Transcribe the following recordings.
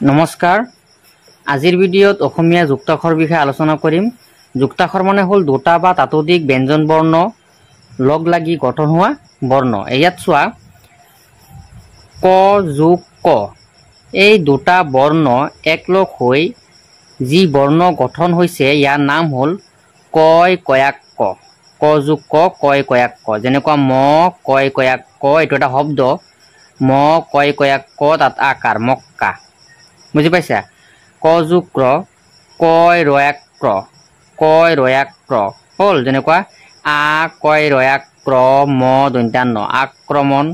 নমস্কাৰ আজিৰ ভিডিঅ'ত অসমীয়া যুক্তাক্ষৰ বিষয়ে আলোচনা কৰিম। যুক্তাক্ষৰ মানে হ'ল দুটা বা তাতোধিক ব্যঞ্জন বৰ্ণ লগ লাগি গঠন হোৱা বৰ্ণ। ইয়াত চোৱা ক যোগ ক এই দুটা বৰ্ণ একলগ হৈ যি বৰ্ণ গঠন হৈছে ইয়াৰ নাম হ'ল কয় কয়াক ক। ক যোগ ক কয় কয়াক ক। যেনেকুৱা ম কয় কয়াক ক এইটো এটা শব্দ। ম কয় কয়াক ক তাত আকাৰ মক্কা। বুজি পাইছা? ক যোগ ক্ৰ কয় ৰয়াক ক্ৰ কয় ৰয়াক ক্ৰ হ'ল। যেনেকুৱা আ কয় ৰয়াক ক্ৰ ম দন্ত্যান্ন আক্ৰমণ।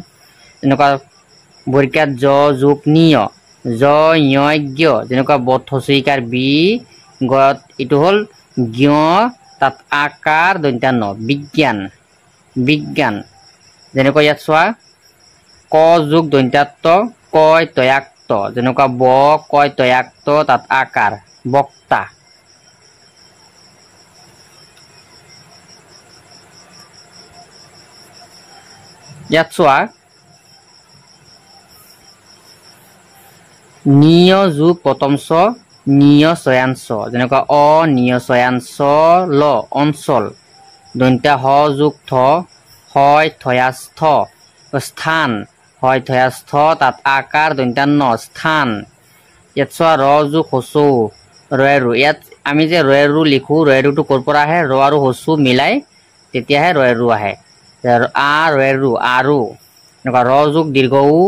যেনেকুৱা বৰ্গাত জ যোগ নিয় জ ঞ যেনেকুৱা বথ হচইকাৰ বি গত এইটো হ'ল জ্ঞ তাত আকাৰ দন্ত্যান্ন বিজ্ঞান বিজ্ঞান। যেনেকুৱা ইয়াত চোৱা ক যোগ দন্ত্যাত্ত কয় তয়াক্ত যেনেকুৱা ব কয় তয়াক্ত তাত আকাৰ বক্তা। ইয়াত চোৱা নিয় যোগ প্ৰথম চ নিয় চয়াঞ্চ যেনেকুৱা অনিয় চয়াঞ্চ ল অঞ্চল। দন্ত্যা হ যোগ থ হয় থয়াস্থ স্থান হয় থয়াস্থ তাত আকাৰ দন্ত্যান্ন স্থান। ইয়াত চোৱা ৰ যোগ হচৌ ৰয়েৰু। ইয়াত আমি যে ৰয়েৰু লিখোঁ ৰয়েৰুটো ক'ৰ পৰা আহে ৰ আৰু হচু মিলাই তেতিয়াহে ৰয়েৰু আহে। আ ৰয়েৰু আৰু এনেকুৱা ৰ যোগ দীৰ্ঘ উ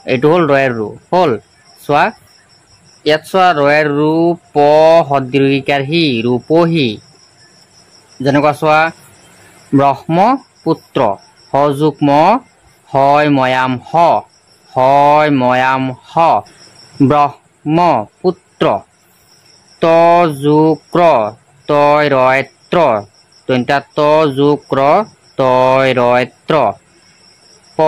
এইটো হ'ল ৰয়েৰু হ'ল। চোৱা ইয়াত চোৱা ৰয়েৰু প হদ্দীৰ্ঘিকাৰ হি ৰূপহী। যেনেকুৱা চোৱা ব্ৰহ্মপুত্ৰ হ যোগ ম হয় ময়াম হ হয় ময়াম হ ব্ৰহ্মপুত্ৰ। ত যোগ ক্ৰ তয় ৰয়ত্ৰ দন্ত্যা ত যোগ ক্ৰ তয় ৰয়ত্ৰ প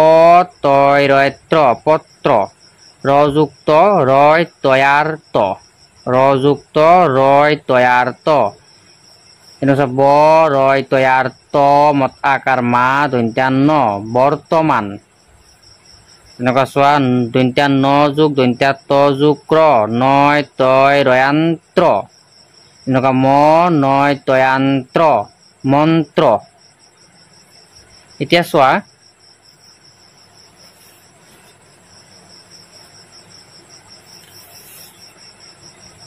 তয় ৰয়ত্ৰ পত্ৰ। ৰ যুক্ত ৰয় তয়াৰ্ত ৰ যুক্ত ৰয় তয়াৰ্ত। এনেকুৱা ব ৰয় তয়াৰ্ত মত আকাৰ মা দন্ত্যান্ন বৰ্তমান। এনেকুৱা চোৱা দন্ত্যা ন যোগ দন্ত্যা ত যোগ ক্ৰ নয় তয় ৰয়ান্ত্ৰ এনেকুৱা ম নয় তয়ান্ত্ৰ মন্ত্ৰ। এতিয়া চোৱা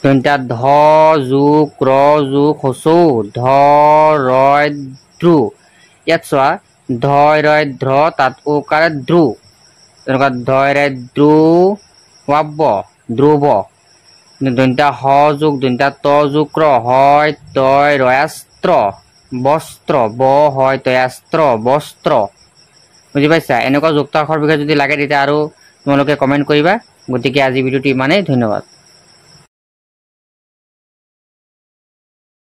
দন্ত্যা ধ যোগ ৰ যোগ হচৌ ধ ৰয় ধ্ৰু। ইয়াত চোৱা ধয় ৰয় ধ্ৰ তাত ওকাৰে ধ্ৰু তেনেকুৱা ধয় ৰে দ্ৰু ৱাব্য ধ্ৰুৱ। দন্ত্যা হ যোগ দন্ত্যা ত যোগ ক্ৰ হয় তয় ৰয়াস্ত্ৰ বস্ত্ৰ ব হয় তয়াস্ত্ৰ বস্ত্ৰ। বুজি পাইছা? এনেকুৱা যুক্তাক্ষৰ বিষয়ে যদি লাগে তেতিয়া আৰু তোমালোকে কমেণ্ট কৰিবা। গতিকে আজি ভিডিঅ'টো ইমানেই। ধন্যবাদ।